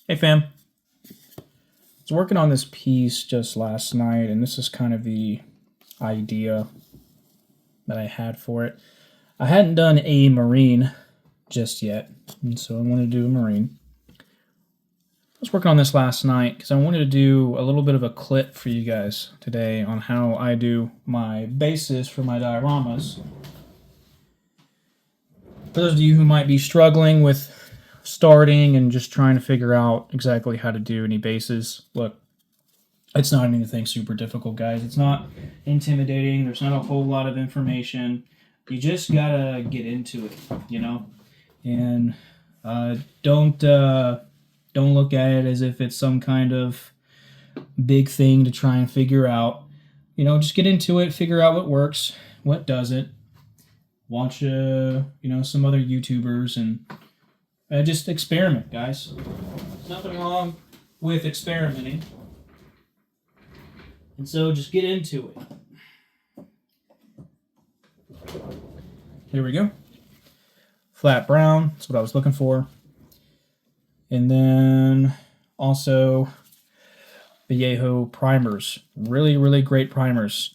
Hey fam, I was working on this piece just last night, and this is kind of the idea that I had for it. I hadn't done a marine just yet, and so I wanted to do a marine. I was working on this last night because I wanted to do a little bit of a clip for you guys today on how I do my bases for my dioramas. For those of you who might be struggling with starting and just trying to figure out exactly how to do any bases, look, it's not anything super difficult, guys. It's not intimidating. There's not a whole lot of information. You just gotta get into it, you know. And don't look at it as if it's some kind of big thing to try and figure out. You know, just get into it, figure out what works, what doesn't. Watch some other YouTubers and just experiment, guys. There's nothing wrong with experimenting. And so just get into it. Here we go. Flat brown, that's what I was looking for. And then also Vallejo primers. Really, really great primers.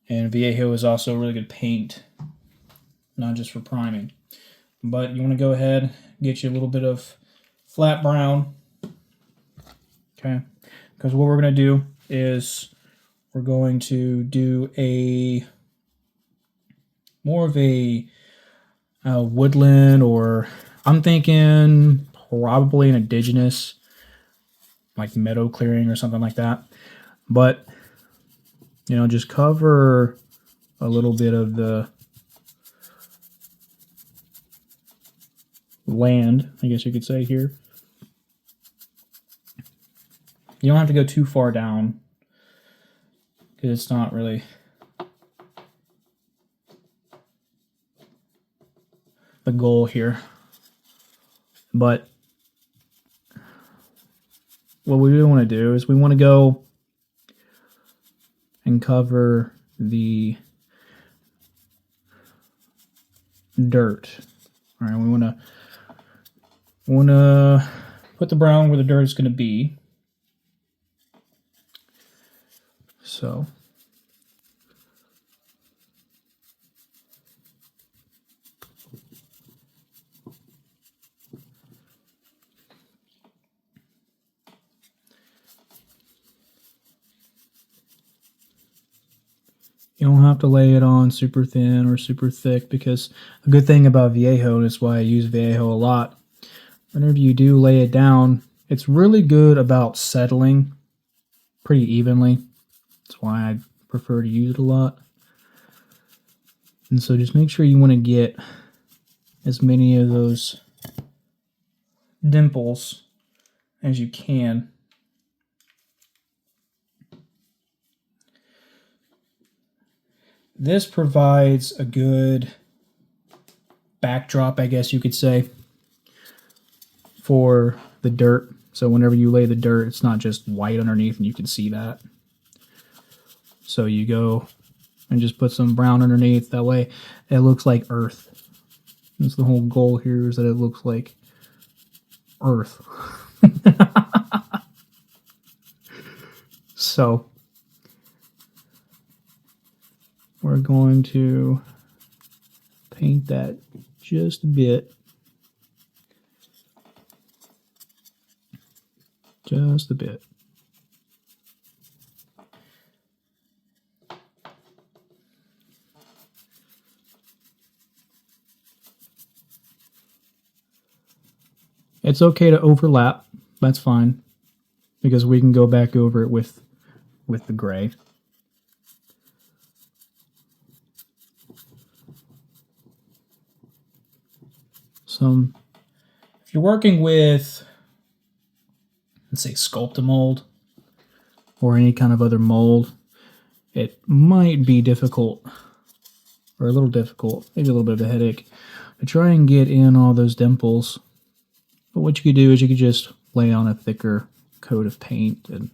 And Vallejo is also a really good paint, not just for priming. But you want to go ahead, get you a little bit of flat brown. Okay, because what we're going to do is we're going to do more of a woodland, or I'm thinking probably an indigenous, like meadow clearing or something like that. But, just cover a little bit of the land, I guess you could say here. You don't have to go too far down because it's not really the goal here. But what we really want to do is we want to go and cover the dirt. All right, we want to put the brown where the dirt is going to be. So you don't have to lay it on super thin or super thick, because a good thing about Vallejo, and it's why I use Vallejo a lot, whenever you do lay it down, it's really good about settling pretty evenly. That's why I prefer to use it a lot. And so just make sure you want to get as many of those dimples as you can. This provides a good backdrop, I guess you could say, for the dirt. So whenever you lay the dirt, it's not just white underneath and you can see that. So you go and just put some brown underneath. That way it looks like earth. That's the whole goal here, is that it looks like earth. So we're going to paint that just a bit. Just a bit. It's okay to overlap. That's fine, because we can go back over it with the gray. If you're working with, let's say, Sculptamold or any kind of other mold, it might be difficult, or a little difficult, maybe a little bit of a headache, to try and get in all those dimples. But what you could do is you could just lay on a thicker coat of paint, and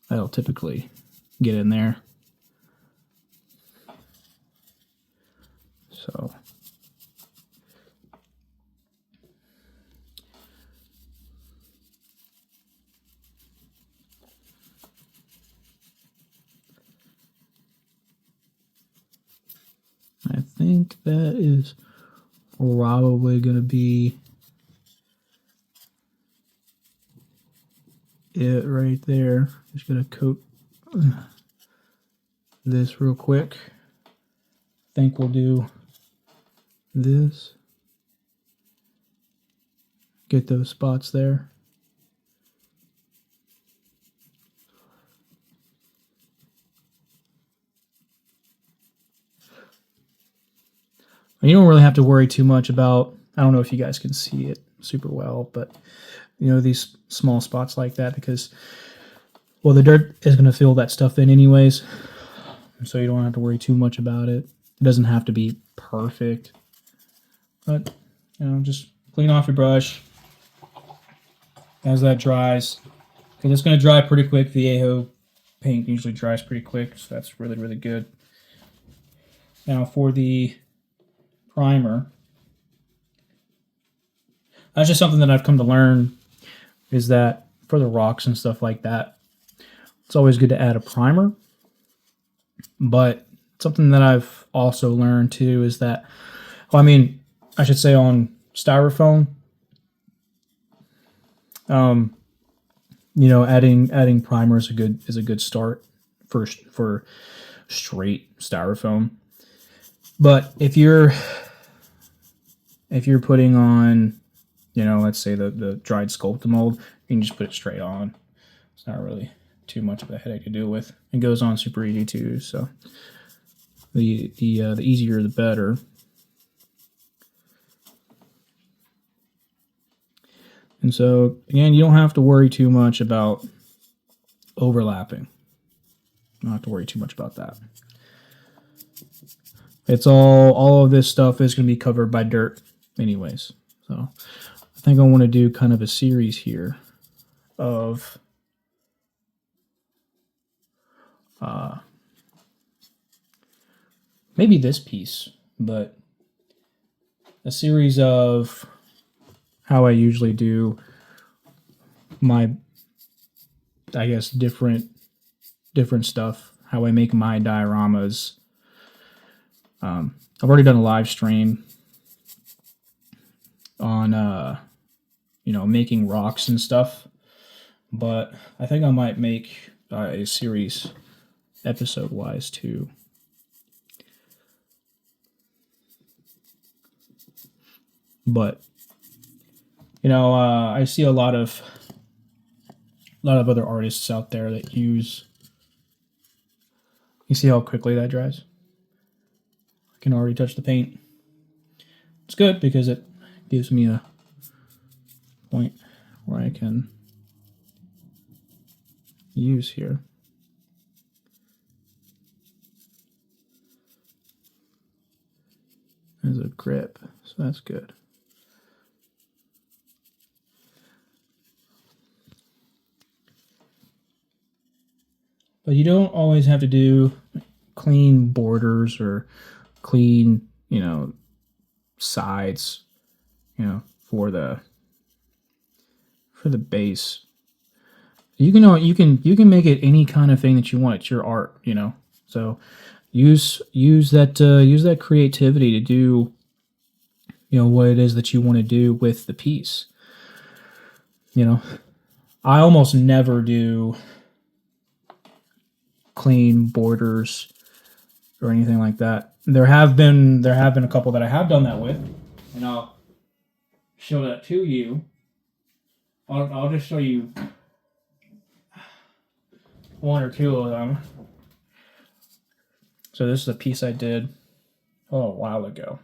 that'll typically get in there. So think that is probably going to be it right there. Just going to coat this real quick. I think we'll do this. Get those spots there. You don't really have to worry too much about, I don't know if you guys can see it super well, but you know, these small spots like that, because, well, the dirt is going to fill that stuff in anyways, so you don't have to worry too much about it. It doesn't have to be perfect, but, you know, just clean off your brush as that dries, because it's going to dry pretty quick. Vallejo paint usually dries pretty quick, so that's really, really good. Now for the primer, that's just something that I've come to learn, is that for the rocks and stuff like that, it's always good to add a primer. But something that I've also learned too is that, well, I mean, I should say on styrofoam, you know, adding primer is a good start for straight styrofoam. But if you're putting on, you know, let's say the dried Sculpta mold, you can just put it straight on. It's not really too much of a headache to deal with. It goes on super easy too. So the easier the better. And so again, you don't have to worry too much about overlapping. You don't have to worry too much about that. It's all of this stuff is going to be covered by dirt anyways. So I think I want to do kind of a series here of maybe this piece, but a series of how I usually do my, I guess, different stuff, how I make my dioramas. I've already done a live stream on, you know, making rocks and stuff, but I think I might make a series episode-wise too. But, you know, I see a lot of other artists out there that use, you see how quickly that dries? I can already touch the paint. It's good because it gives me a point where I can use here. There's a grip, so that's good. But you don't always have to do clean borders or clean, you know, sides, you know, for the base. You can make it any kind of thing that you want. It's your art, you know. So use that creativity to do, you know, what it is that you want to do with the piece. You know, I almost never do clean borders or anything like that. There have been a couple that I have done that with, and I'll show that to you. I'll just show you one or two of them. So this is a piece I did a while ago,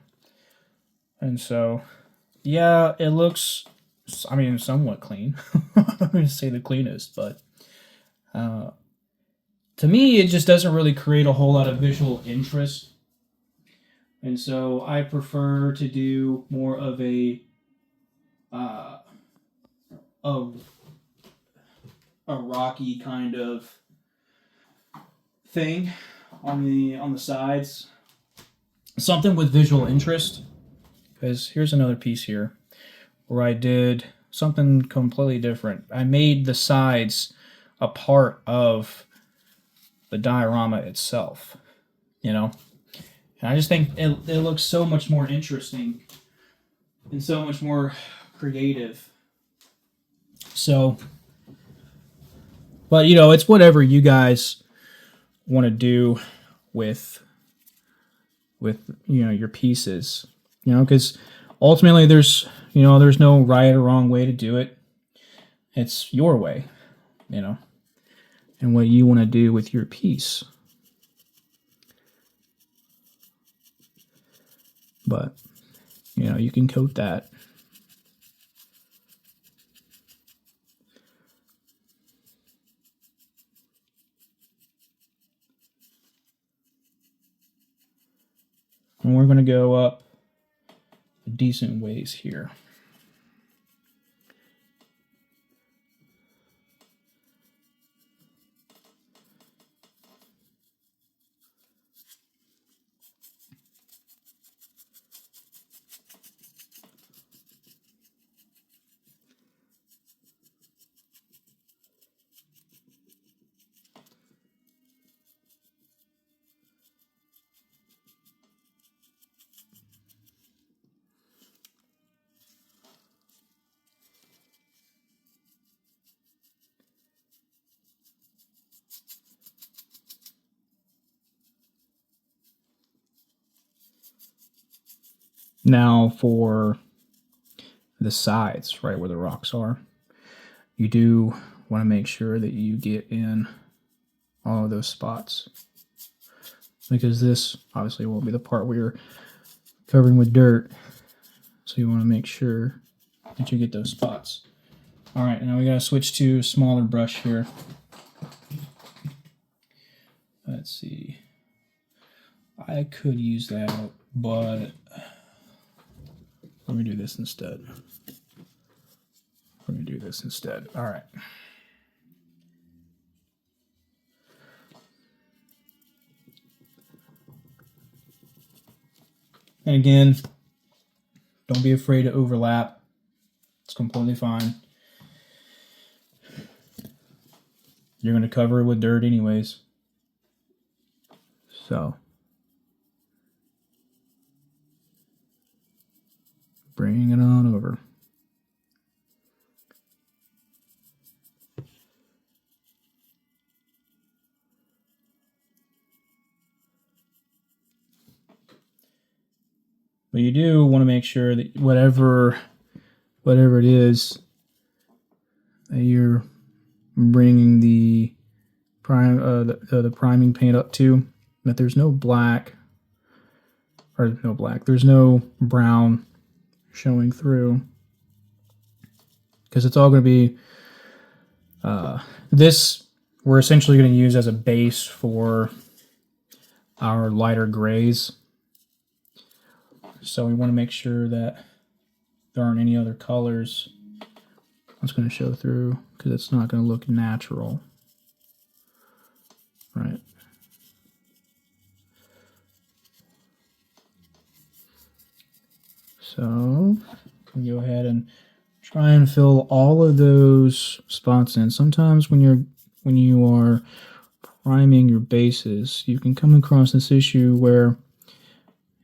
and so yeah, it looks, I mean, somewhat clean. I'm going to say the cleanest, but to me, it just doesn't really create a whole lot of visual interest. And so I prefer to do more of a rocky kind of thing on the sides. Something with visual interest. Because here's another piece here where I did something completely different. I made the sides a part of the diorama itself, you know, And I just think it looks so much more interesting and so much more creative. So, but you know, it's whatever you guys want to do with you know your pieces. You know, because ultimately there's there's no right or wrong way to do it. It's your way, you know, and what you want to do with your piece. But you know, you can coat that. And we're going to go up a decent ways here. Now for the sides, right where the rocks are, you do want to make sure that you get in all of those spots, because this obviously won't be the part where you're covering with dirt, so you want to make sure that you get those spots. All right, now we got to switch to a smaller brush here. Let's see. I could use that, but let me do this instead. We're going to do this instead. All right. And again, don't be afraid to overlap. It's completely fine. You're going to cover it with dirt anyways. So, bring it on over. But you do want to make sure that whatever it is that you're bringing the priming paint up to, that there's no black, there's no brown showing through, because it's all going to be this we're essentially going to use as a base for our lighter grays. So we want to make sure that there aren't any other colors that's going to show through, because it's not going to look natural. Right. So we go ahead and try and fill all of those spots in. Sometimes when you are priming your bases, you can come across this issue where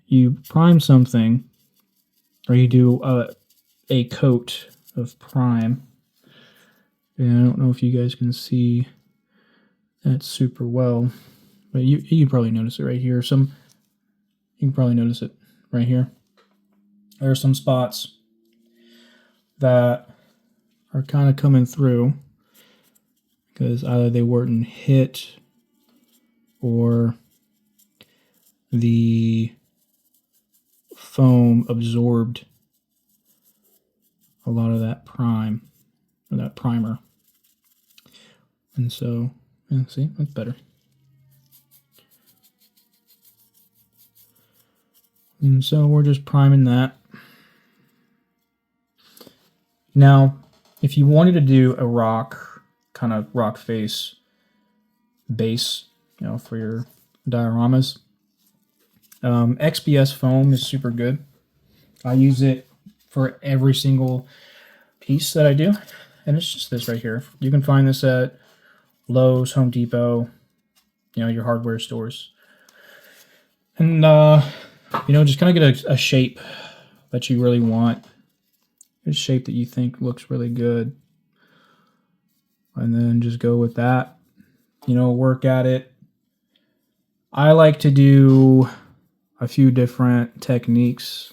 you prime something, or you do a coat of prime. And I don't know if you guys can see that super well, but you probably notice it right here. You can probably notice it right here. There are some spots that are kind of coming through because either they weren't hit or the foam absorbed a lot of that primer. And so, yeah, see, that's better. And so we're just priming that. Now, if you wanted to do a kind of rock face base, for your dioramas, XPS foam is super good. I use it for every single piece that I do, and it's just this right here. You can find this at Lowe's, Home Depot, your hardware stores. And, you know, just kind of get a shape that you really want. A shape that you think looks really good. And then just go with that. You know, work at it. I like to do a few different techniques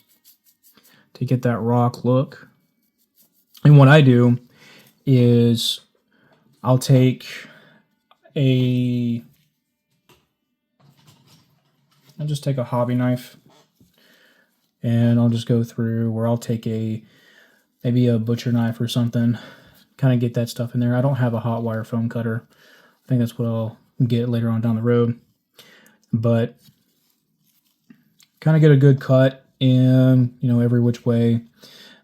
to get that rock look. And what I do is I'll take I'll just take a hobby knife and I'll just go through where I'll take maybe a butcher knife or something, kind of get that stuff in there. I don't have a hot wire foam cutter. I think that's what I'll get later on down the road. But kind of get a good cut in, you know, every which way.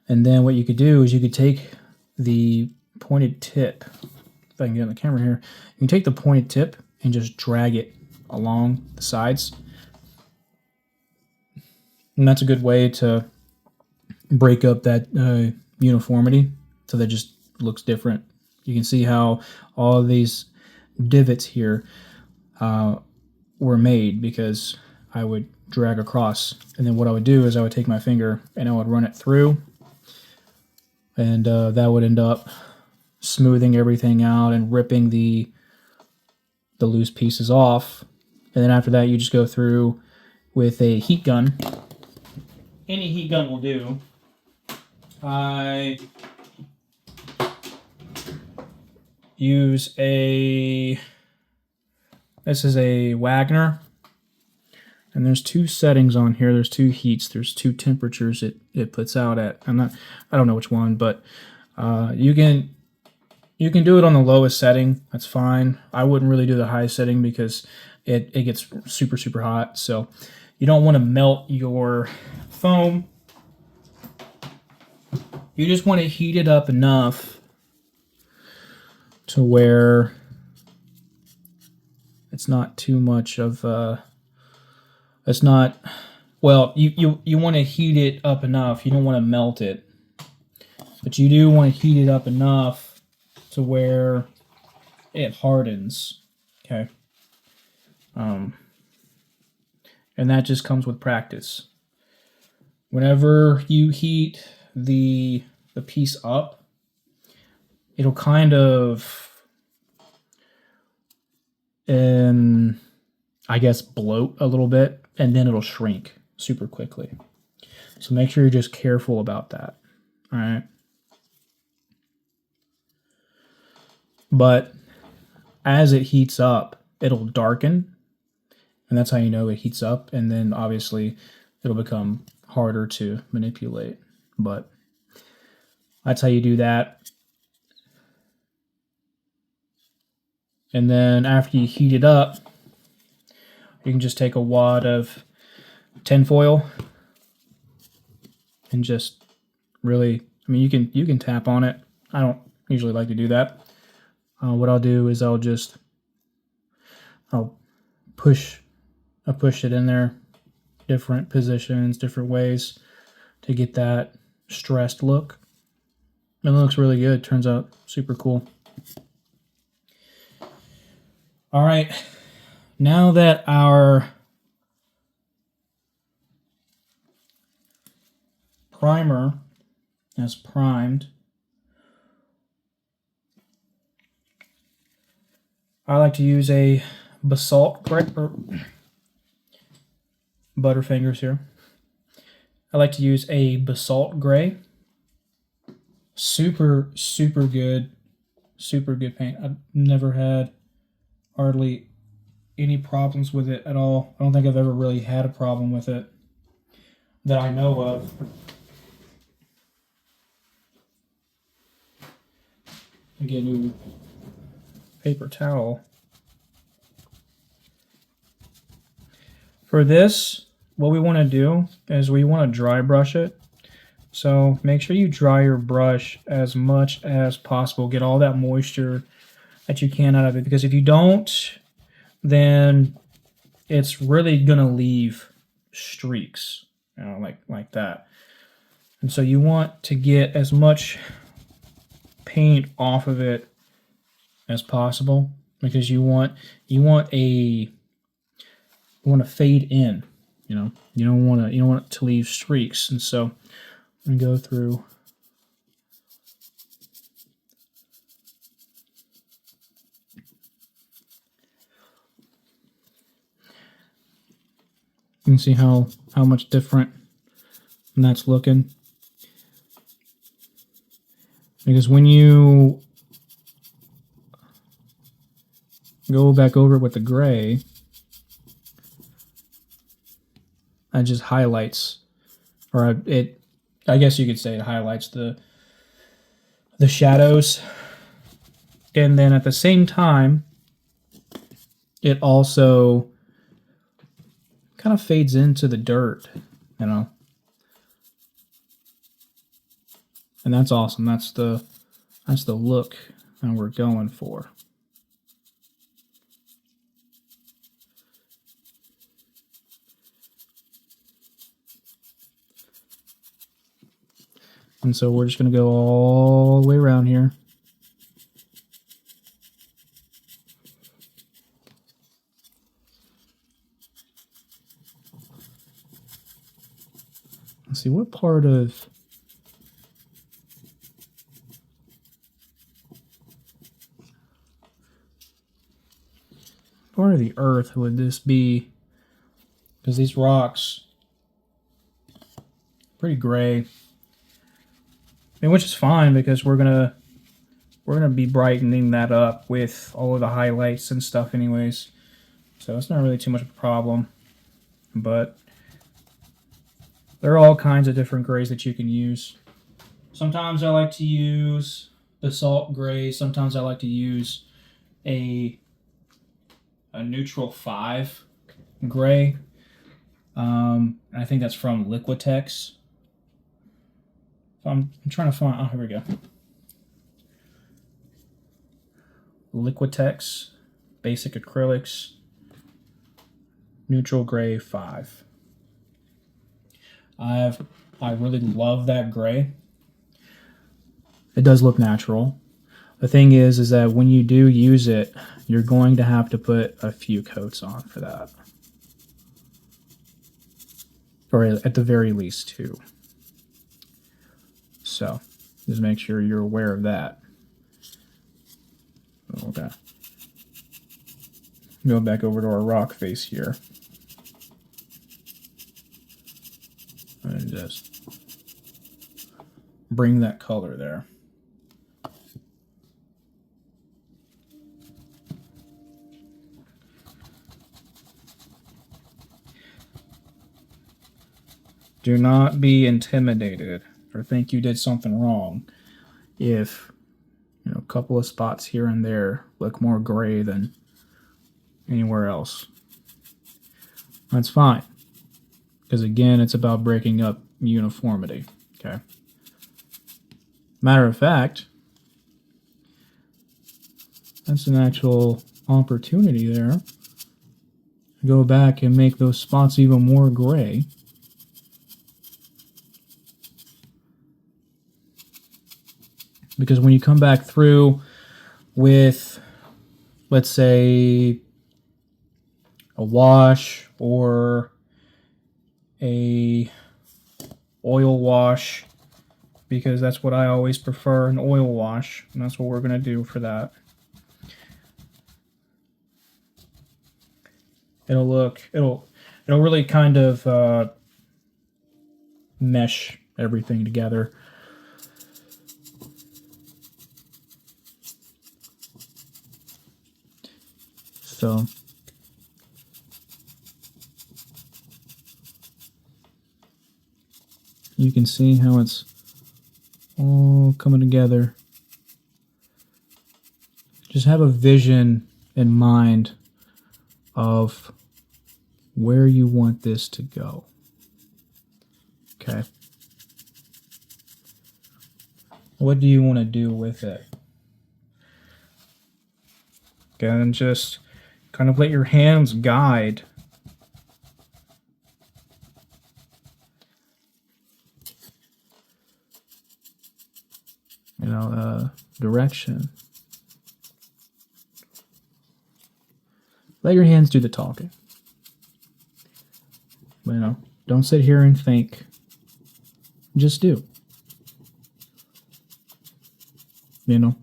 And then what you could do is you could take the pointed tip, if I can get on the camera here, you can take the pointed tip and just drag it along the sides. And that's a good way to break up that uniformity so that it just looks different. You can see how all of these divots here were made because I would drag across. And then what I would do is I would take my finger and I would run it through. And that would end up smoothing everything out and ripping the loose pieces off. And then after that, you just go through with a heat gun. Any heat gun will do. I use this is a Wagner. And there's two settings on here. There's two heats. There's two temperatures it puts out at. I don't know which one, but you can do it on the lowest setting. That's fine. I wouldn't really do the highest setting because it gets super, super hot. So you don't want to melt your foam. You just want to heat it up enough to where it's not too much of it's not, well, you want to heat it up enough. You don't want to melt it. But you do want to heat it up enough to where it hardens. Okay. And that just comes with practice. Whenever you heat the piece up, it'll kind of I guess bloat a little bit, and then it'll shrink super quickly. So make sure you're just careful about that. All right. But as it heats up, it'll darken, and that's how you know it heats up. And then obviously it'll become harder to manipulate. But that's how you do that. And then after you heat it up, you can just take a wad of tinfoil and just really, I mean, you can tap on it. I don't usually like to do that. What I'll do is I'll push it in there, different positions, different ways to get that stressed look. And it looks really good. Turns out super cool. All right, now that our primer is primed, I like to use a basalt gray, Butterfingers here. I like to use a basalt gray. Super, super good paint. I've never had hardly any problems with it at all. I don't think I've ever really had a problem with it that I know of. Get a new paper towel. For this, what we want to do is we want to dry brush it. So make sure you dry your brush as much as possible. Get all that moisture that you can out of it, because if you don't, then it's really gonna leave streaks, you know, like that. And so you want to get as much paint off of it as possible, because you want to fade in. You don't want it to leave streaks, and so I'm gonna go through. You can see how much different that's looking. Because when you go back over it with the gray, it just highlights, or I guess you could say it highlights the shadows. And then at the same time, it also kind of fades into the dirt, And that's awesome. That's the look that we're going for. And so we're just going to go all the way around here. Let's see, what part of the earth would this be? Because these rocks pretty gray. Which is fine, because we're gonna be brightening that up with all of the highlights and stuff anyways. So it's not really too much of a problem. But there are all kinds of different grays that you can use. Sometimes I like to use the salt gray. Sometimes I like to use a neutral 5 gray. I think that's from Liquitex. I'm trying to find. Oh, here we go. Liquitex Basic Acrylics Neutral Gray 5. I really love that gray. It does look natural. The thing is that when you do use it, you're going to have to put a few coats on for that. Or at the very least 2. So, just make sure you're aware of that. Okay. Go back over to our rock face here. And just bring that color there. Do not be intimidated or think you did something wrong if a couple of spots here and there look more gray than anywhere else. That's fine, because again, it's about breaking up uniformity. Okay. Matter of fact, that's an actual opportunity there. Go back and make those spots even more gray. Because when you come back through with, let's say, a wash or a oil wash, because that's what I always prefer, an oil wash, and that's what we're going to do for that. It'll really kind of mesh everything together. So you can see how it's all coming together. Just have a vision in mind of where you want this to go. Okay. What do you want to do with it? Okay, and just kind of let your hands guide. Direction. Let your hands do the talking. You know, don't sit here and think. Just do. You know?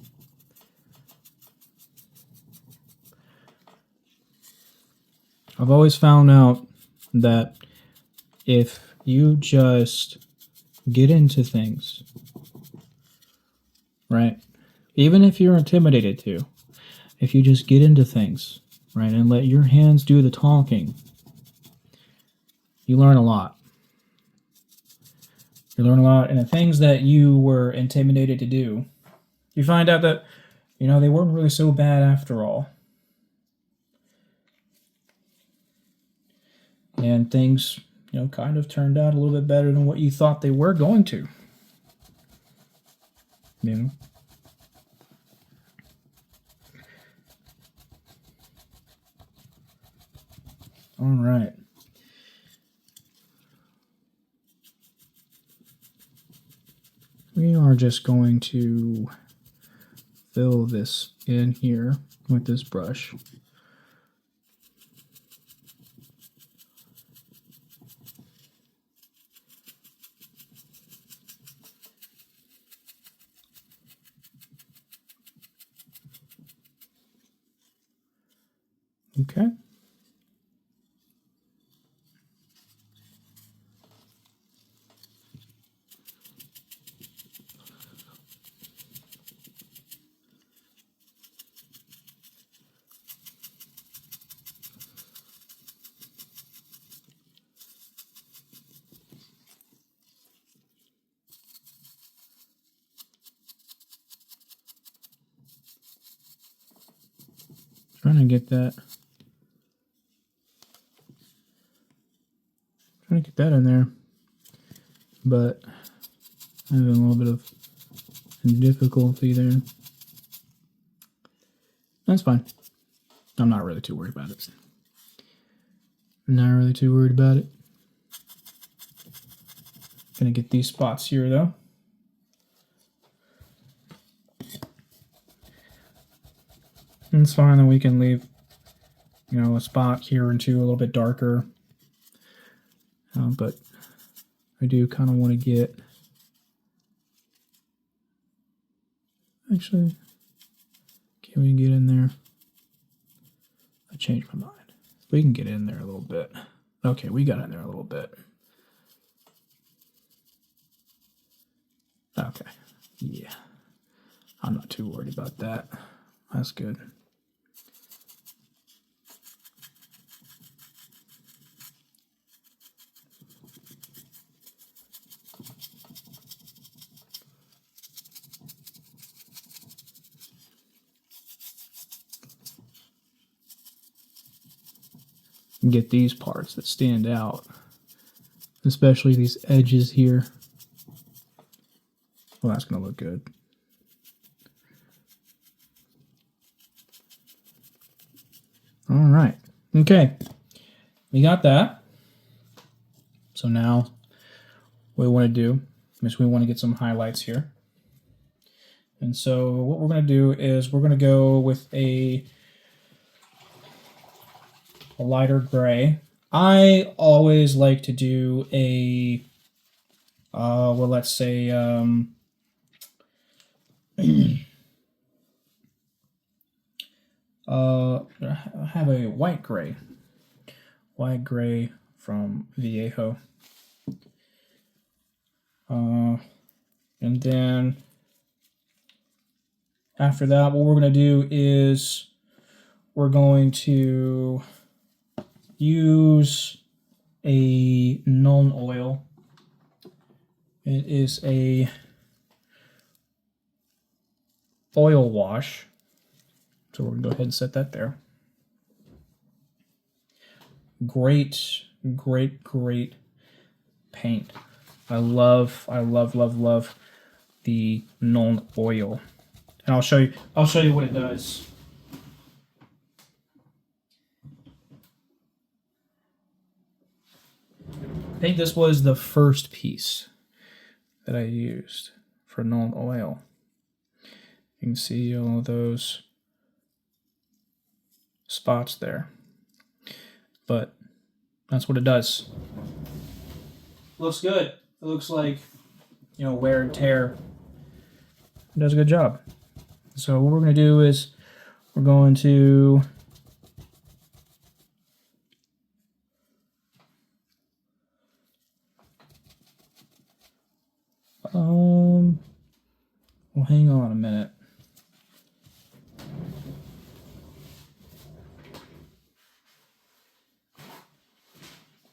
I've always found out that if you just get into things, right? Even if you're intimidated to, if you just get into things, right, and let your hands do the talking, you learn a lot. You learn a lot, and the things that you were intimidated to do, you find out that, you know, they weren't really so bad after all. And things, you know, kind of turned out a little bit better than what you thought they were going to. You know? All right. We are just going to fill this in here with this brush. Okay. Trying to get that. Trying to get that in there, but I'm having a little bit of difficulty there. That's fine. I'm not really too worried about it. Not really too worried about it. Gonna get these spots here though. And it's fine that we can leave, you know, a spot here and two a little bit darker. But I do kind of want to get. Actually, can we get in there? I changed my mind. We can get in there a little bit. Okay, we got in there a little bit. Okay, yeah. I'm not too worried about that. That's good. Get these parts that stand out, especially these edges here. Well, that's going to look good. All right. Okay. We got that. So now what we want to do is we want to get some highlights here. And so what we're going to do is we're going to go with a lighter gray. I always like to do a, well, let's say, have a white gray from Viejo. And then after that, what we're going to do is we're going to use a Nuln oil. It is a oil wash. So we're going to go ahead and set that there. Great, great, great paint. I love the Nuln oil. And I'll show you what it does. I think this was the first piece that I used for Nuln oil. You can see all of those spots there. But That's what it does. Looks good. It looks like, you know, wear and tear. It does a good job. So what we're going to do is we're going to well, hang on a minute.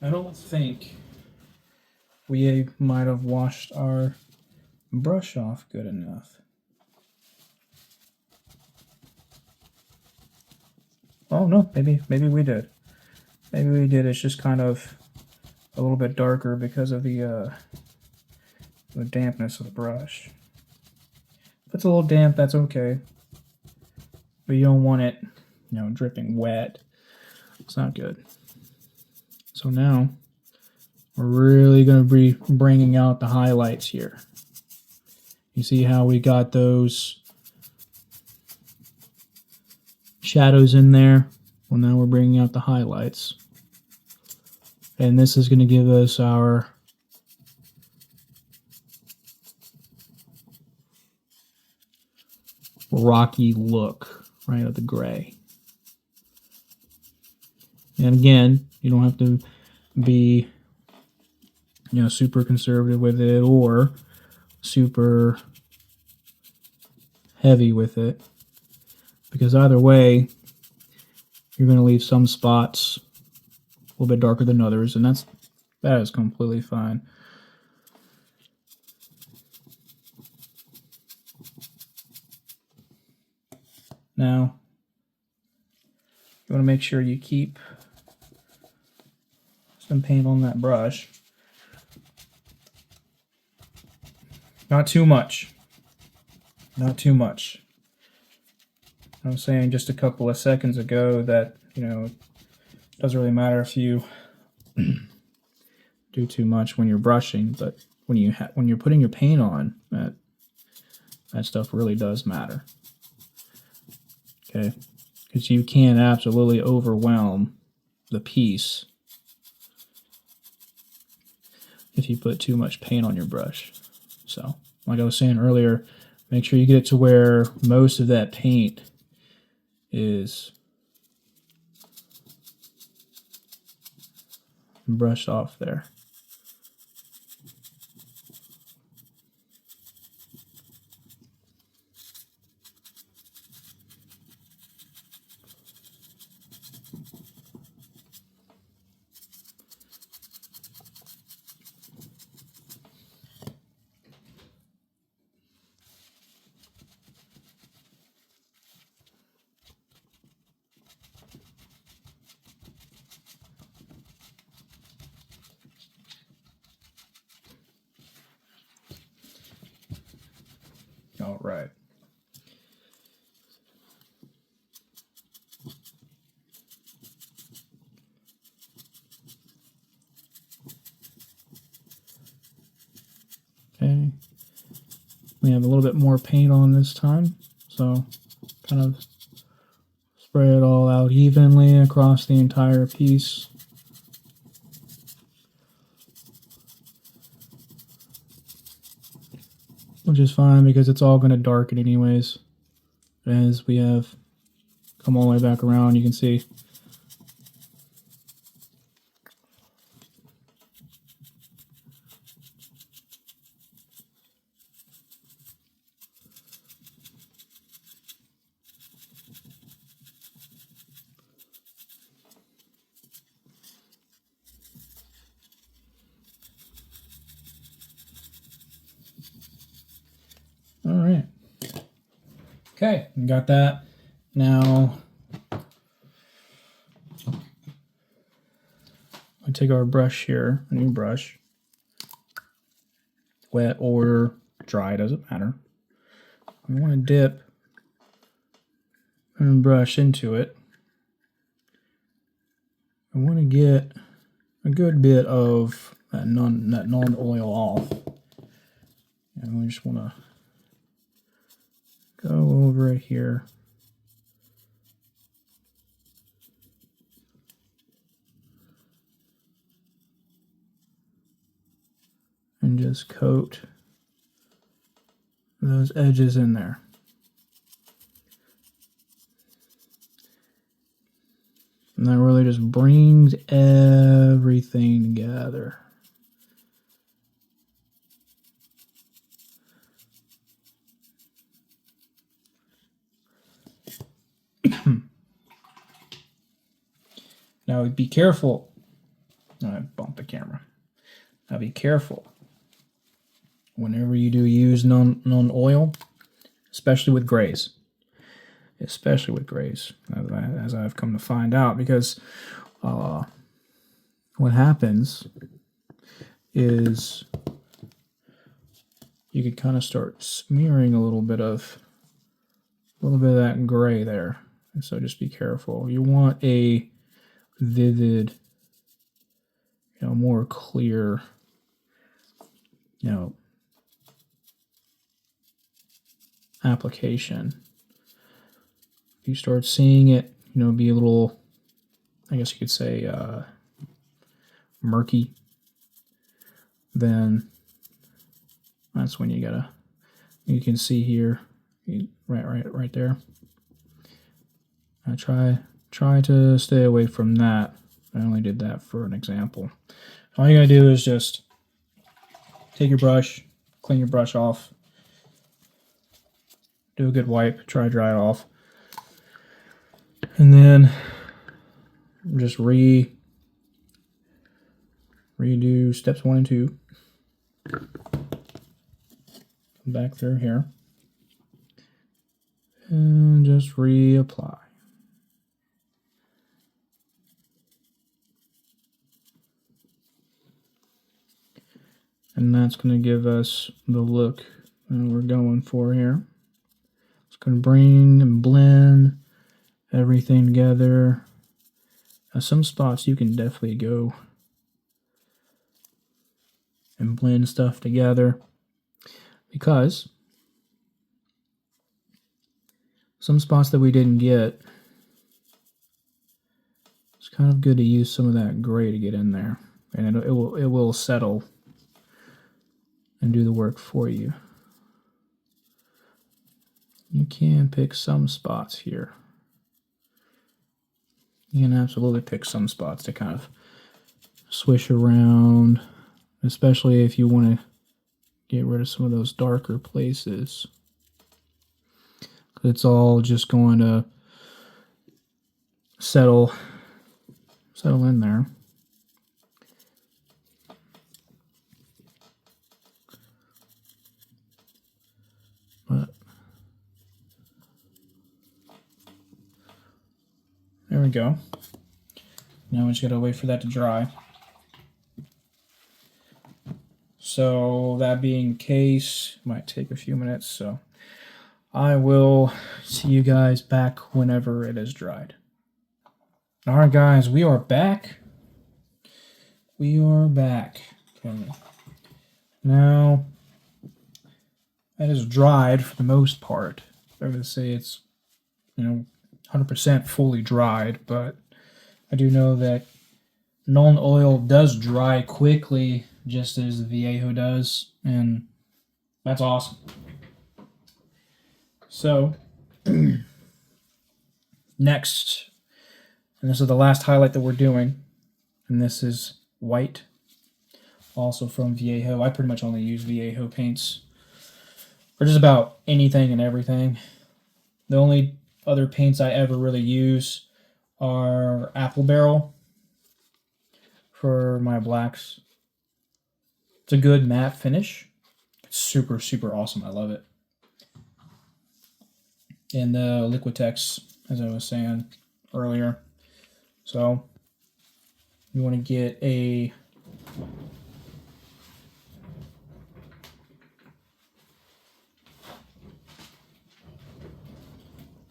I don't think we might have washed our brush off good enough. Oh no, maybe we did. Maybe we did. It's just kind of a little bit darker because of the dampness of the brush. If it's a little damp, that's okay. But you don't want it, you know, dripping wet. It's not good. So now we're really going to be bringing out the highlights here. You see how we got those shadows in there? Well, now we're bringing out the highlights. And this is going to give us our rocky look, right, of the gray. And again, you don't have to be, you know, super conservative with it or super heavy with it, because either way you're going to leave some spots a little bit darker than others, and that is completely fine. Now you want to make sure you keep some paint on that brush. Not too much. Not too much. I was saying just a couple of seconds ago that, you know, it doesn't really matter if you do too much when you're brushing, but when you're putting your paint on, that stuff really does matter. Okay? Because you can absolutely overwhelm the piece if you put too much paint on your brush. So, like I was saying earlier, make sure you get it to where most of that paint is brushed off there. All right. Okay. We have a little bit more paint on this time, so kind of spread it all out evenly across the entire piece. Which is fine because it's all going to darken anyways. As we have come all the way back around, you can see. All right. Okay, we got that. Now, I take our brush here, a new brush, wet or dry, doesn't matter. We want to dip and brush into it. I want to get a good bit of that non-oil off. And we just want to go over it here. just coat those edges in there. And that really just brings everything together. Now be careful. I bumped the camera. Now be careful. Whenever you do use non-oil, especially with grays. Especially with grays, as I've come to find out, because what happens is you could kind of start smearing a little bit of that gray there. And so just be careful. You want a vivid, more clear, application. If you start seeing it, be a little, I guess you could say, murky, then that's when you can see here, right there. I try to stay away from that. I only did that for an example. All you gotta do is just take your brush, clean your brush off, do a good wipe, try to dry it off, and then just redo steps 1 and 2. Come back through here and just reapply. And that's going to give us the look that we're going for here. It's going to bring and blend everything together. Now, some spots you can definitely go and blend stuff together, because some spots that we didn't get, it's kind of good to use some of that gray to get in there, and it will settle and do the work for you. You can pick some spots here. You can absolutely pick some spots to kind of swish around, especially if you want to get rid of some of those darker places. It's all just going to settle in there. But there we go. Now we just gotta wait for that to dry. So that being the case, might take a few minutes, so I will see you guys back whenever it is dried. Alright guys, we are back. We are back. Okay. Now, that is dried for the most part. I would say it's, 100% fully dried, but I do know that non-oil does dry quickly, just as the Viejo does, and that's awesome. So, next, and this is the last highlight that we're doing, and this is white, also from Viejo. I pretty much only use Viejo paints for just about anything and everything. The only other paints I ever really use are Apple Barrel for my blacks. It's a good matte finish. It's super, super awesome. I love it. And the Liquitex, as I was saying earlier. So, you want to get a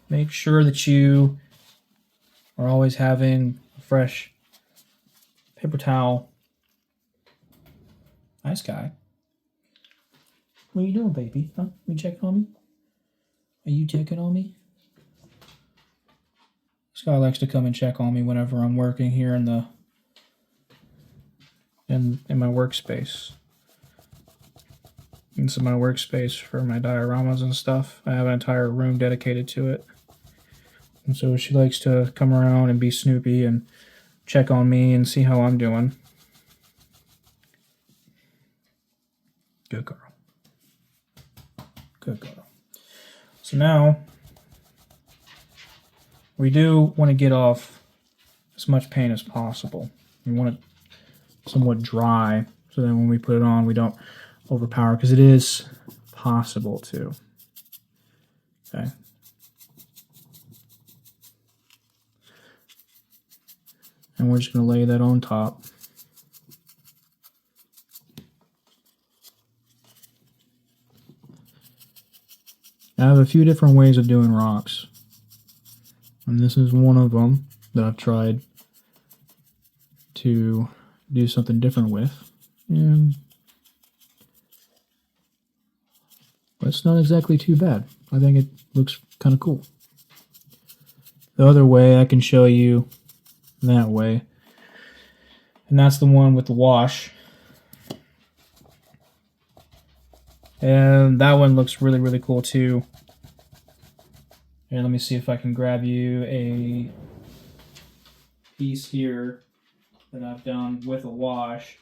make sure that you are always having a fresh paper towel. Nice guy. What are you doing, baby? Huh? You checking on me? Are you checking on me? This guy likes to come and check on me whenever I'm working here in my workspace. This is my workspace for my dioramas and stuff. I have an entire room dedicated to it. And so she likes to come around and be Snoopy and check on me and see how I'm doing. Good girl. Good girl. So now, we do want to get off as much paint as possible. We want it somewhat dry, so that when we put it on, we don't overpower, because it is possible to. Okay. And we're just going to lay that on top. I have a few different ways of doing rocks, and this is one of them that I've tried to do something different with, and it's not exactly too bad. I think it looks kind of cool. The other way I can show you that way, and that's the one with the wash, and that one looks really, really cool too. Here, let me see if I can grab you a piece here that I've done with a wash.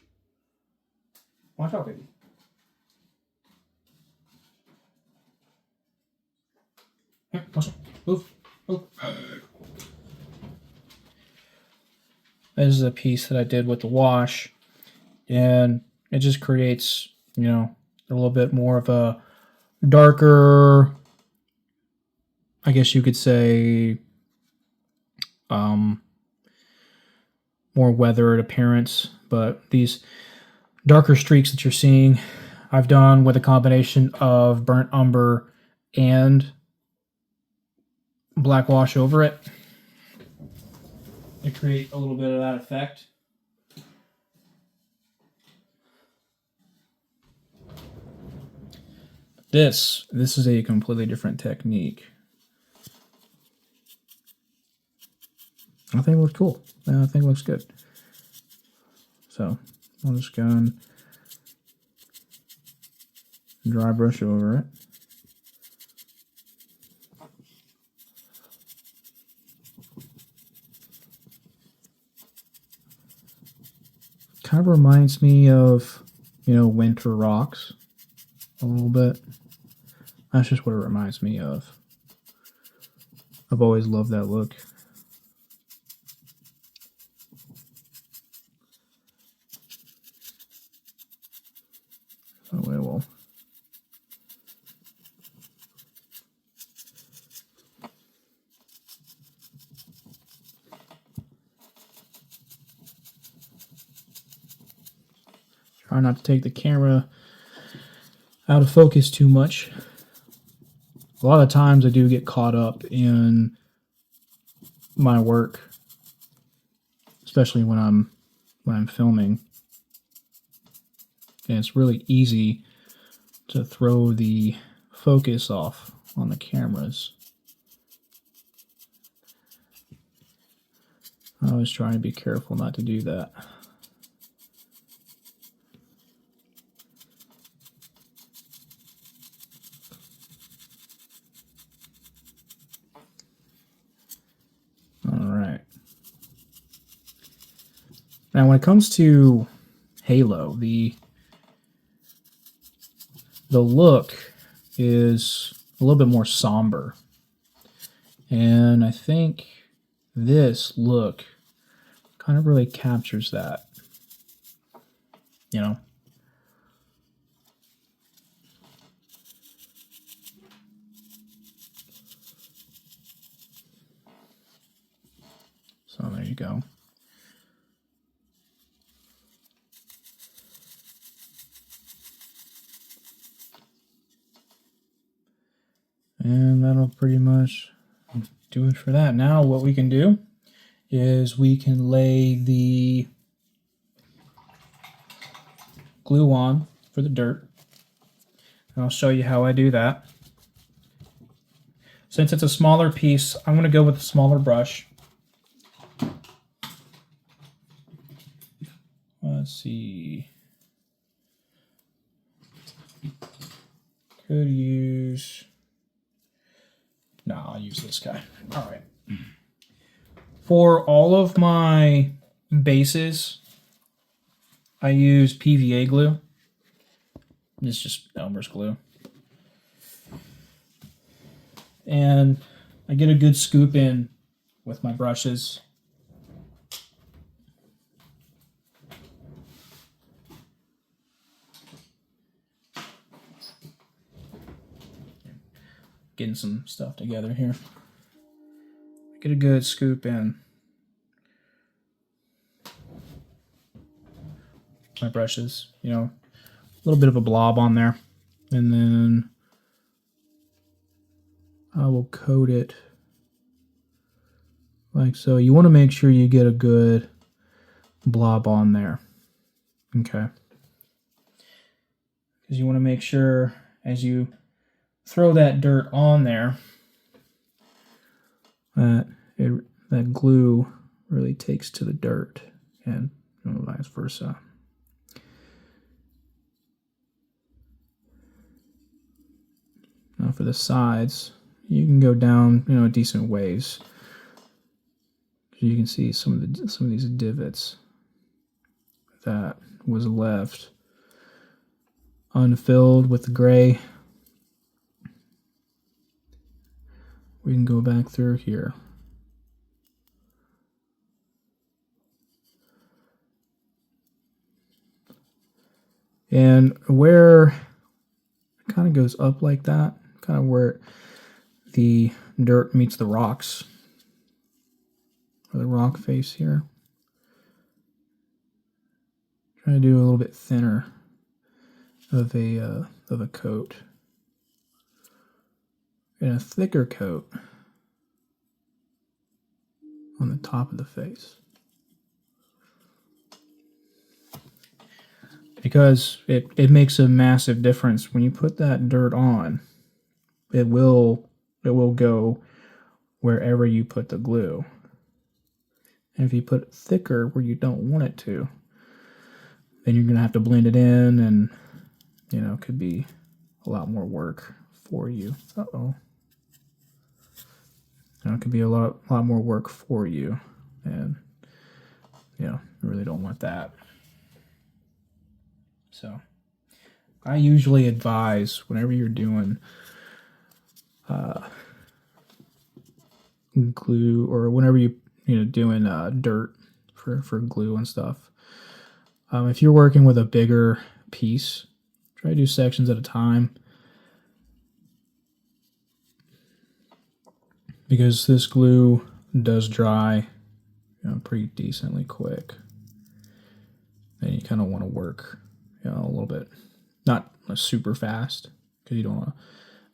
Watch out, baby. Here, watch out. Move. Move. This is a piece that I did with the wash, and it just creates, you know, a little bit more of a darker, I guess you could say, more weathered appearance. But these darker streaks that you're seeing, I've done with a combination of burnt umber and black wash over it to create a little bit of that effect. This is a completely different technique. I think it looks cool. I think it looks good. So I'll just go and dry brush over it. Kind of reminds me of, you know, winter rocks a little bit. That's just what it reminds me of. I've always loved that look. So we will try not to take the camera out of focus too much. A lot of times I do get caught up in my work, especially when I'm filming. And it's really easy to throw the focus off on the cameras. I always try to be careful not to do that. Now, when it comes to Halo, the look is a little bit more somber. And I think this look kind of really captures that, you know. So there you go. And that'll pretty much do it for that. Now what we can do is we can lay the glue on for the dirt. And I'll show you how I do that. Since it's a smaller piece, I'm going to go with a smaller brush. Let's see. Could use... No, I'll use this guy. All right. For all of my bases, I use PVA glue. It's just Elmer's glue. And I get a good scoop in with my brushes. Getting some stuff together here. Get a good scoop in my brushes, you know, a little bit of a blob on there, and then I will coat it like so. You want to make sure you get a good blob on there, okay? Because you want to make sure as you throw that dirt on there that that glue really takes to the dirt, and vice versa. Now for the sides, you can go down, a decent ways. You can see some of these divots that was left unfilled with the gray. We can go back through here. And where it kind of goes up like that, kind of where the dirt meets the rocks, or the rock face here. Try to do a little bit thinner of a coat. And a thicker coat on the top of the face. Because it makes a massive difference when you put that dirt on. It will go wherever you put the glue. And if you put it thicker where you don't want it to, then you're going to have to blend it in, and it could be a lot more work for you. Uh-oh. It could be a lot more work for you, and you really don't want that. So I usually advise whenever you're doing glue, or whenever doing dirt for glue and stuff, if you're working with a bigger piece, try to do sections at a time. Because this glue does dry, pretty decently quick. And you kind of want to work, a little bit, not super fast, because you don't want to,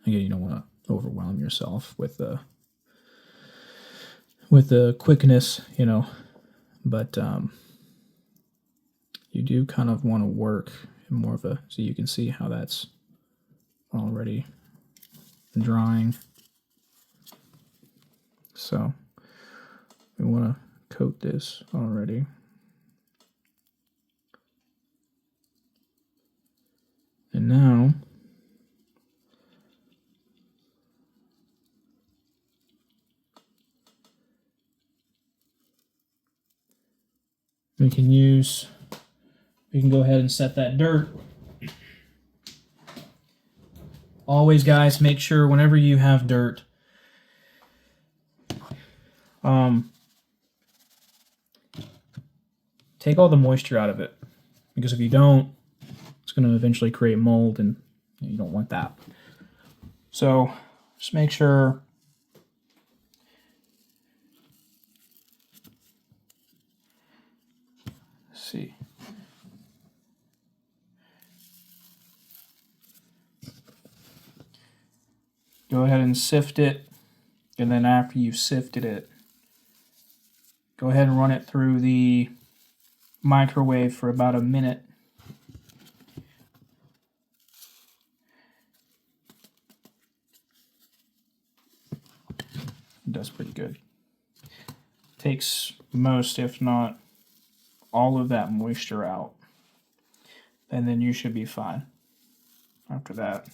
again, you don't want to overwhelm yourself with the quickness, but you do kind of want to work in more of a, so you can see how that's already drying. So we want to coat this already. And now we can go ahead and set that dirt. Always, guys, make sure whenever you have dirt, take all the moisture out of it, because if you don't, it's going to eventually create mold, and you don't want that. So just make sure see. Go ahead and sift it, and then after you've sifted it, go ahead and run it through the microwave for about a minute. It does pretty good. Takes most, if not all, of that moisture out, and then you should be fine after that.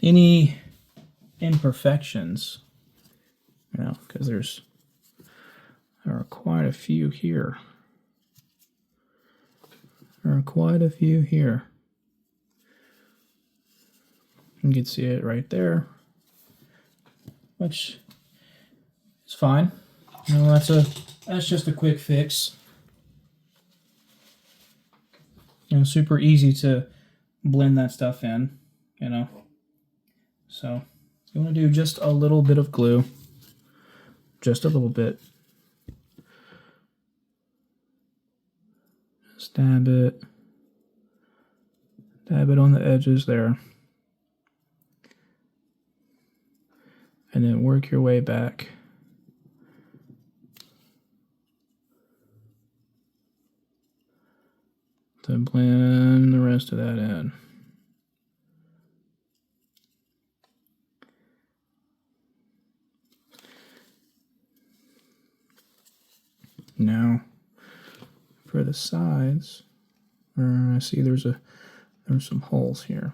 any imperfections, you know, because there are quite a few here. There are quite a few here. You can see it right there, which is fine. You know, that's just a quick fix. You know, super easy to blend that stuff in, you know. So you want to do just a little bit of glue, just a little bit. Just dab it on the edges there. And then work your way back. To blend the rest of that in. Now, for the sides, I see there's some holes here.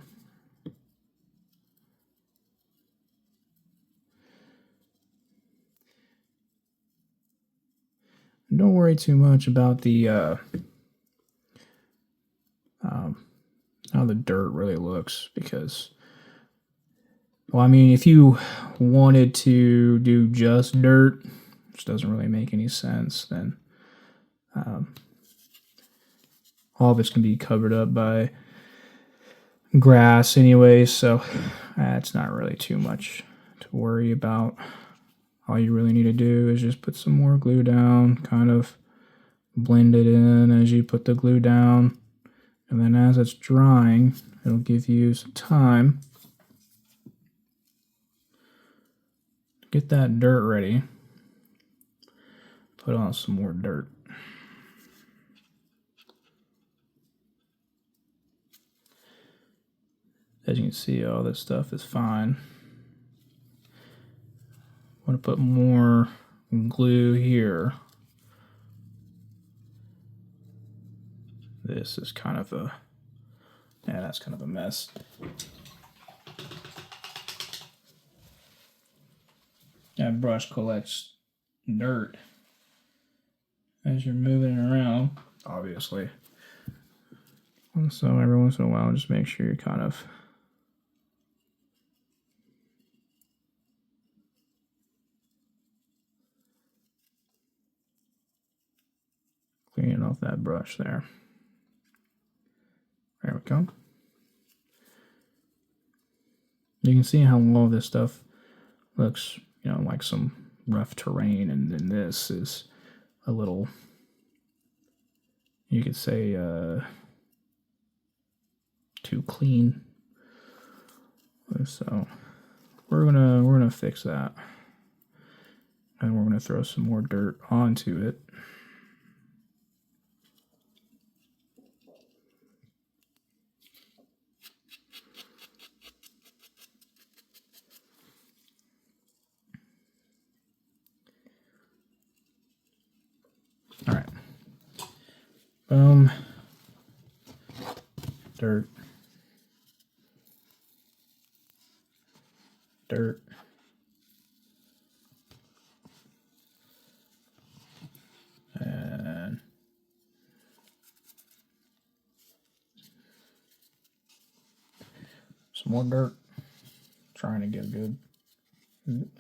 Don't worry too much about the how the dirt really looks, because, well, I mean, if you wanted to do just dirt, which doesn't really make any sense, then all of it's going to be covered up by grass anyway, so it's not really too much to worry about. All you really need to do is just put some more glue down, kind of blend it in as you put the glue down, and then as it's drying, it'll give you some time to get that dirt ready. Put on some more dirt. As you can see, all this stuff is fine. I want to put more glue here. This is kind of a, yeah, that's kind of a mess. That brush collects dirt as you're moving it around, obviously. And so every once in a while, just make sure you're kind of cleaning off that brush there. There we go. You can see how all this stuff looks, you know, like some rough terrain, and then this is a little, you could say, too clean. So we're gonna fix that, and we're gonna throw some more dirt onto it. All right. Boom. Dirt. Dirt. And some more dirt. Trying to get a good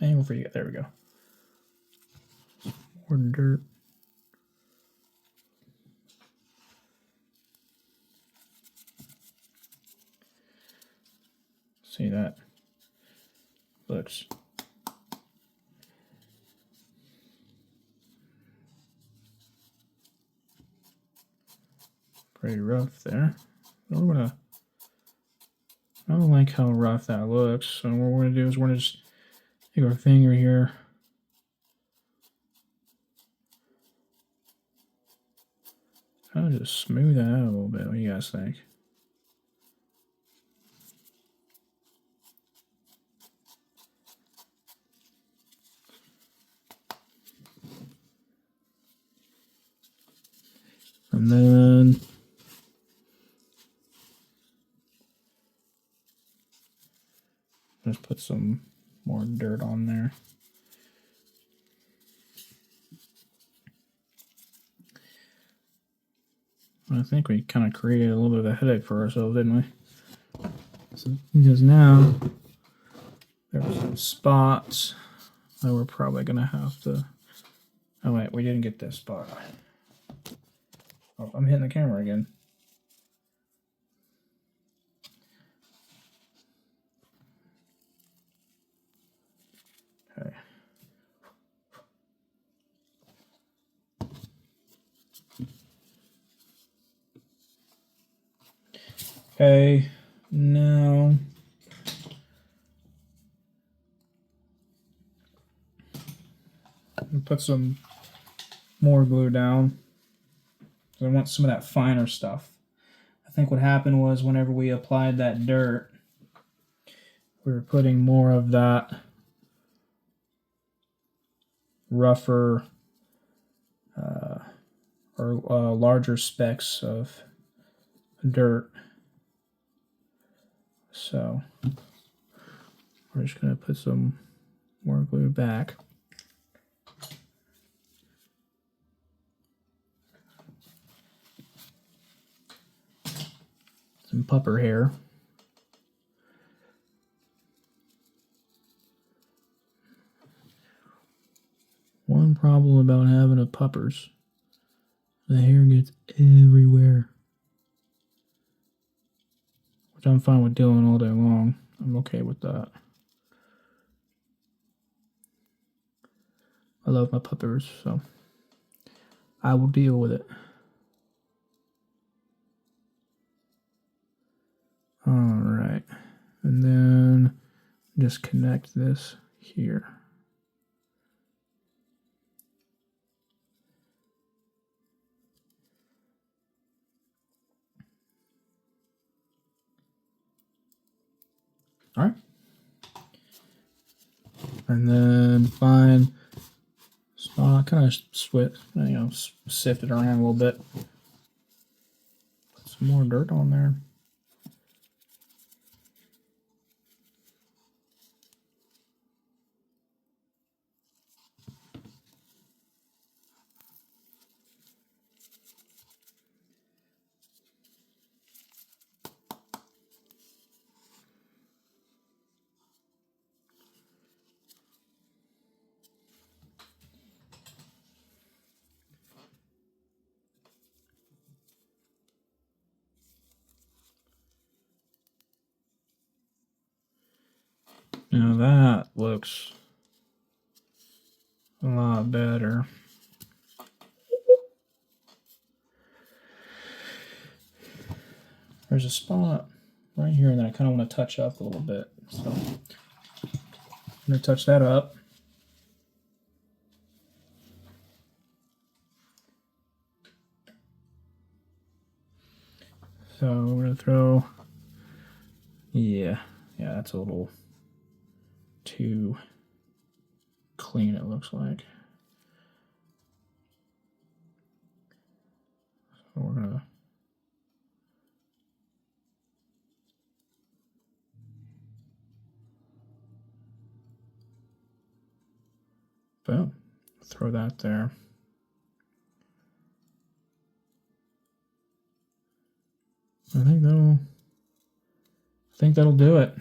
angle for you. There we go. More dirt. See that? Looks pretty rough there. I don't like how rough that looks. So what we're gonna do is we're gonna just take our finger here. Kind of just smooth that out a little bit. What do you guys think? And then just put some more dirt on there. I think we kind of created a little bit of a headache for ourselves, didn't we? So, because now there are some spots that we're probably going to have to... Oh, wait, we didn't get this spot. Oh, I'm hitting the camera again. Okay. Okay, now put some more glue down. I want some of that finer stuff. I think what happened was whenever we applied that dirt, we were putting more of that rougher or larger specks of dirt. So we're just going to put some more glue back. Some pupper hair. One problem about having a puppers, the hair gets everywhere. Which I'm fine with doing all day long. I'm okay with that. I love my puppers, so I will deal with it. Alright, and then just connect this here. Alright. And then find spot, kind of sift it around a little bit. Put some more dirt on there. Now that looks a lot better. There's a spot right here that I kind of want to touch up a little bit. So I'm going to touch that up. So we're going to throw, yeah, that's a little too clean, it looks like. So we're going to boom, throw that there. I think that'll do it.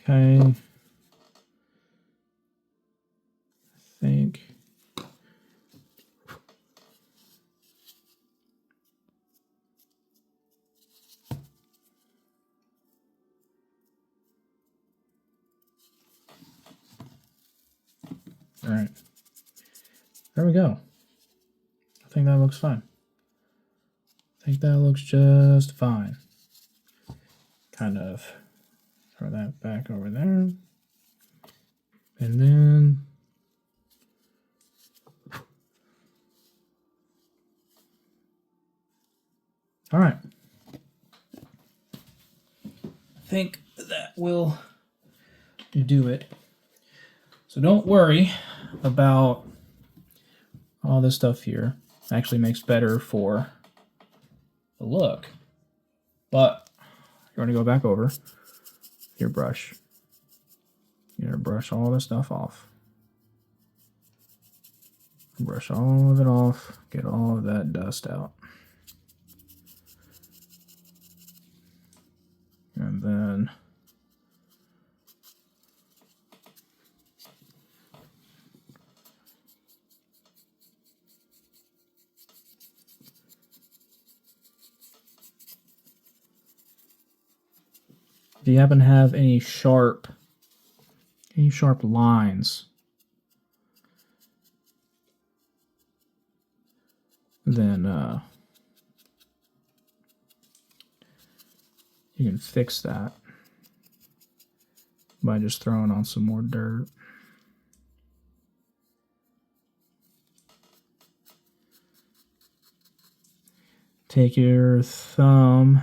Okay. I think All right. There we go. I think that looks fine. I think that looks just fine. Kind of throw that back over there. And then all right. I think that will do it. So don't worry about all this stuff here. It actually makes better for the look. But you're going to go back over your brush. You're going to brush all this stuff off. Brush all of it off. Get all of that dust out. And then if you happen to have any sharp lines, then you can fix that by just throwing on some more dirt. Take your thumb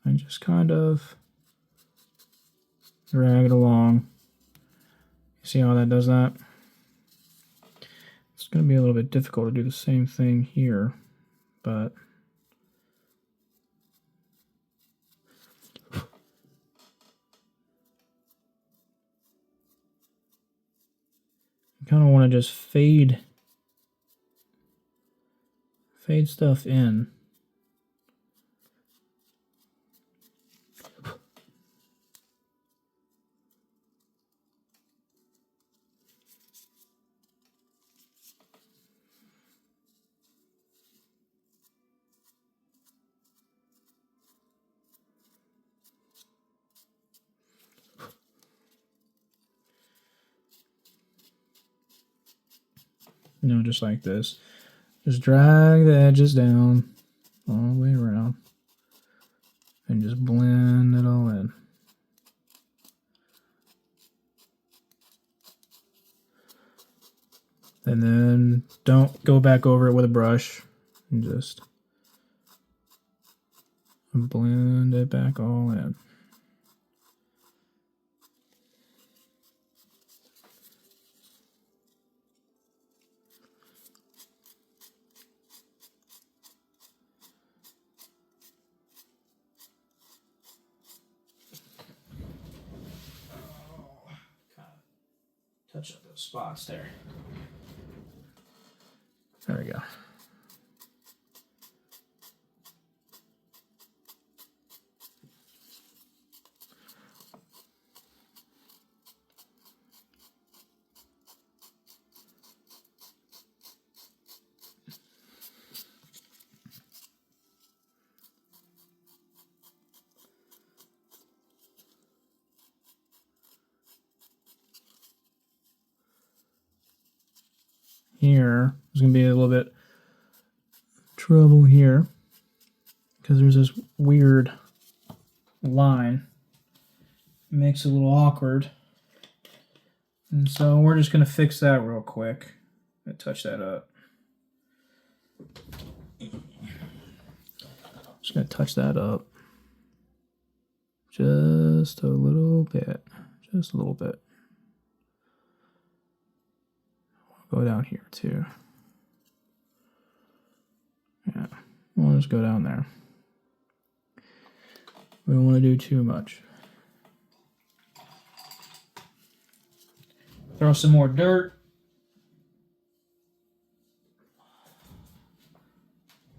and just kind of drag it along. See how that does that? It's going to be a little bit difficult to do the same thing here, but you kind of want to just fade stuff in. You know, just like this. Just drag the edges down all the way around and just blend it all in. And then don't go back over it with a brush and just blend it back all in. Touch up those spots there. There we go. Here, there's going to be a little bit trouble here because there's this weird line. It makes it a little awkward. And so we're just going to fix that real quick. I'm going to touch that up. Just going to touch that up just a little bit. Just a little bit. Go down here too. Yeah, we'll just go down there. We don't want to do too much. Throw some more dirt.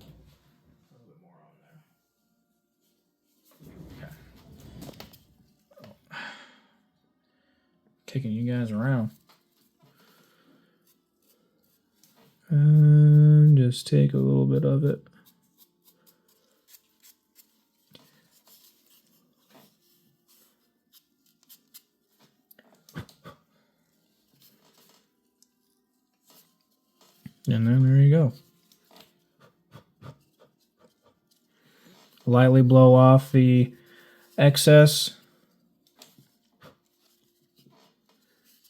A little bit more on there. Okay. Kicking you guys around. And just take a little bit of it. And then there you go. Lightly blow off the excess.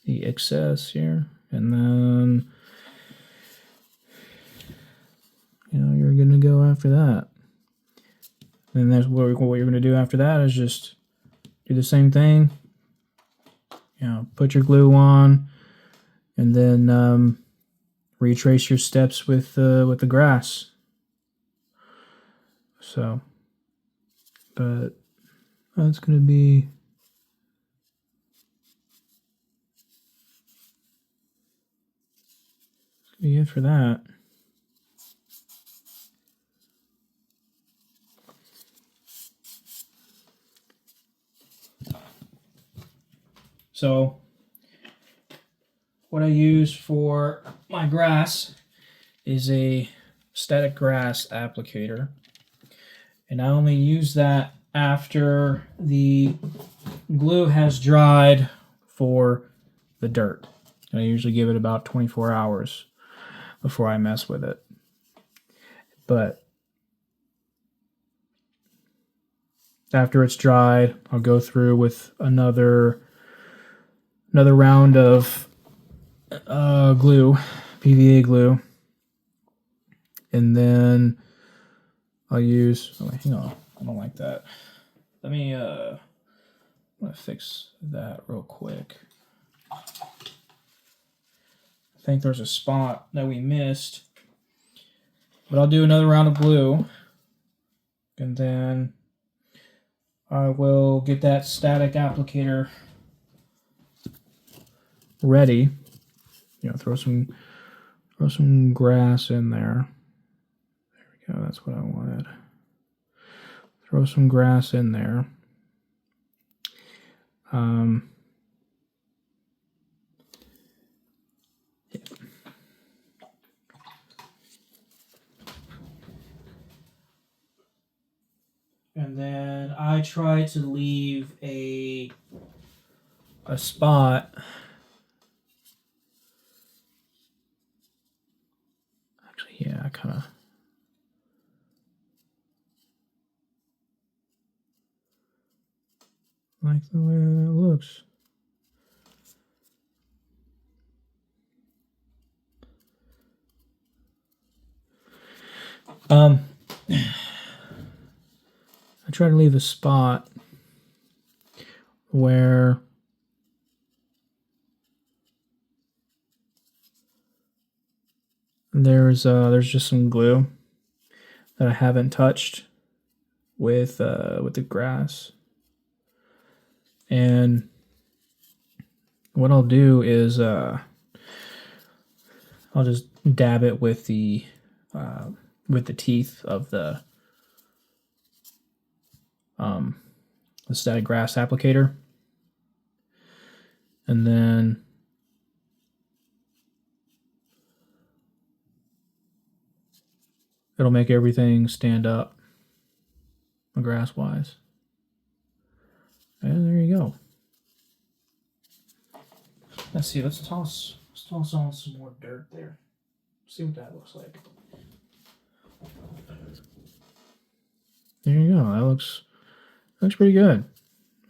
Here. And then, you're going to go after that. And that's what you're going to do after that is just do the same thing. Put your glue on, and then retrace your steps with the grass. So, but that's going to be it for that. So what I use for my grass is a static grass applicator. And I only use that after the glue has dried for the dirt. And I usually give it about 24 hours before I mess with it. But after it's dried, I'll go through with another round of glue, PVA glue, and then I'll use. Oh, wait, hang on, I don't like that. Let me. I'm gonna fix that real quick. I think there's a spot that we missed, but I'll do another round of glue, and then I will get that static applicator ready. Throw some grass in there. There we go. That's what I wanted. Throw some grass in there. Yeah. And then I try to leave a spot. Actually, yeah, I kind of like the way that looks. I try to leave a spot where there's just some glue that I haven't touched with the grass. And what I'll do is I'll just dab it with the teeth of the static grass applicator, and then it'll make everything stand up grass wise. And there you go. Let's see, let's toss on some more dirt there. See what that looks like. There you go. That looks pretty good.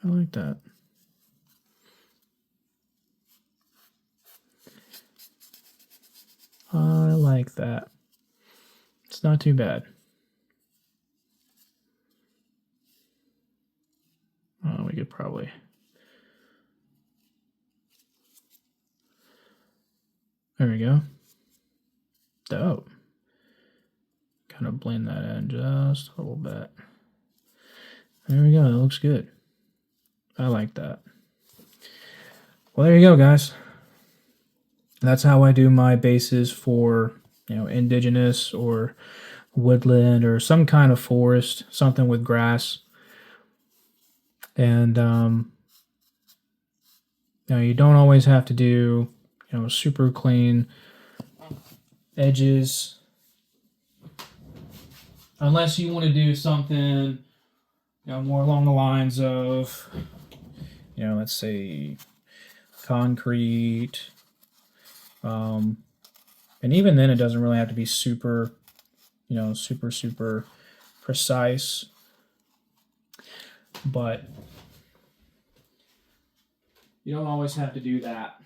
I like that. I like that. It's not too bad. Oh, we could probably. There we go. Dope. Kind of blend that in just a little bit. There we go. That looks good. I like that. Well, there you go, guys. That's how I do my bases for, indigenous or woodland or some kind of forest, something with grass. And, you don't always have to do, super clean edges. Unless you want to do something, more along the lines of, let's say concrete, And even then, it doesn't really have to be super, super precise. But you don't always have to do that.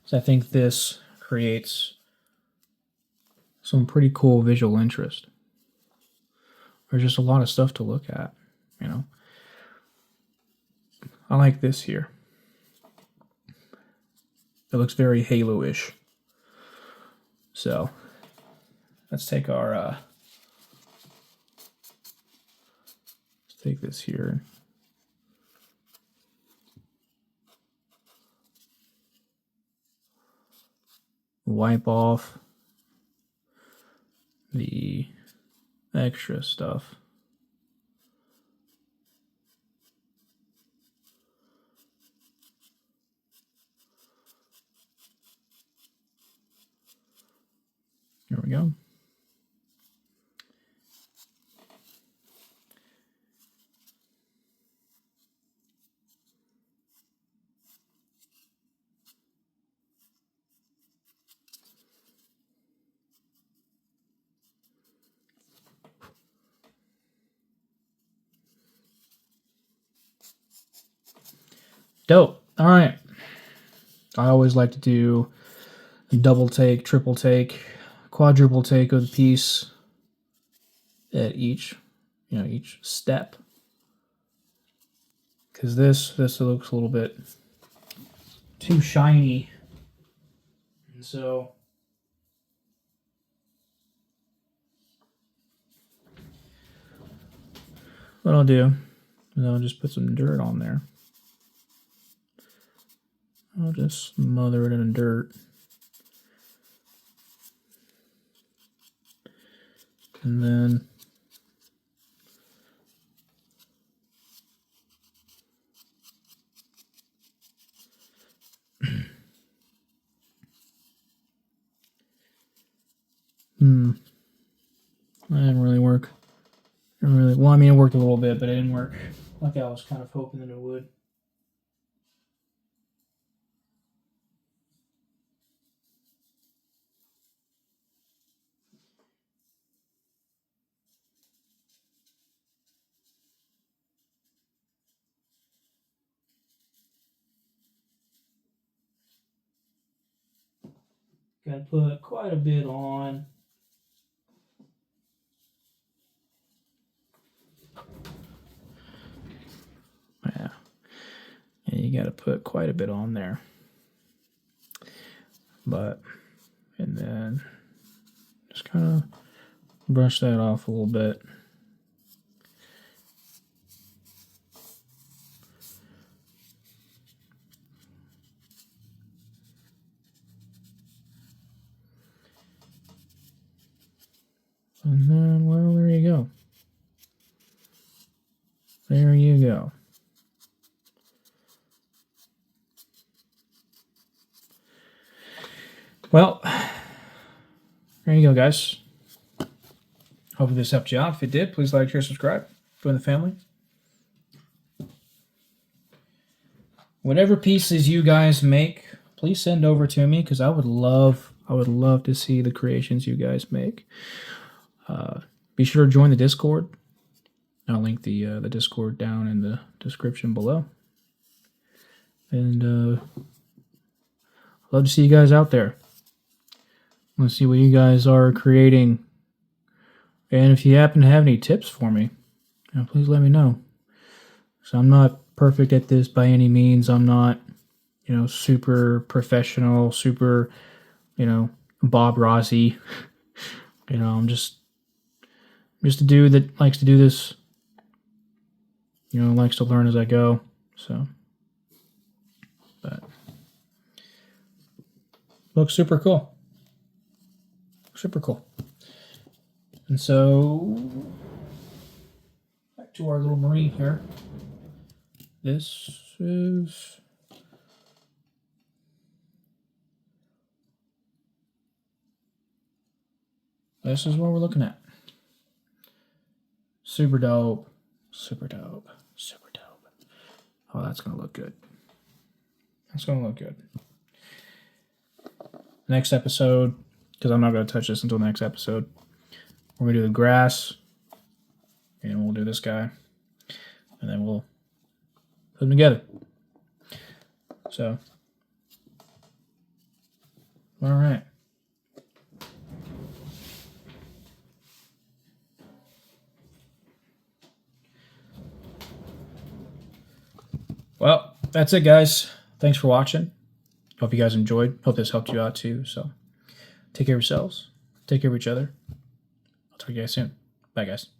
So I think this creates some pretty cool visual interest. There's just a lot of stuff to look at, I like this here. It looks very Halo-ish. So let's take our let's take this here. Wipe off the extra stuff. There we go. Dope. All right. I always like to do double take, triple take, quadruple take of the piece at each step. Because this looks a little bit too shiny. And so what I'll do is I'll just put some dirt on there. I'll just smother it in dirt. And then that didn't really work. Well, I mean, it worked a little bit, but it didn't work like I was kind of hoping that it would. Got to put quite a bit on. Yeah. And you got to put quite a bit on there. And then just kind of brush that off a little bit. And then, well, there you go. There you go. Well, there you go, guys. Hopefully this helped you out. If it did, please like, share, subscribe. Join the family. Whatever pieces you guys make, please send over to me because I would love to see the creations you guys make. Be sure to join the Discord. I'll link the Discord down in the description below. And love to see you guys out there. Let's see what you guys are creating. And if you happen to have any tips for me, please let me know. So I'm not perfect at this by any means. I'm not, super professional, super, Bob Rossi. I'm just a dude that likes to do this. Likes to learn as I go. So, but looks super cool. Super cool. And so, back to our little marine here. This is what we're looking at. Super dope. Super dope. Super dope. Oh, that's going to look good. That's going to look good. next episode, because I'm not going to touch this until the next episode, we're going to do the grass, and we'll do this guy, and then we'll put them together. So, all right. Well, that's it, guys. Thanks for watching. Hope you guys enjoyed. Hope this helped you out too. So take care of yourselves. Take care of each other. I'll talk to you guys soon. Bye, guys.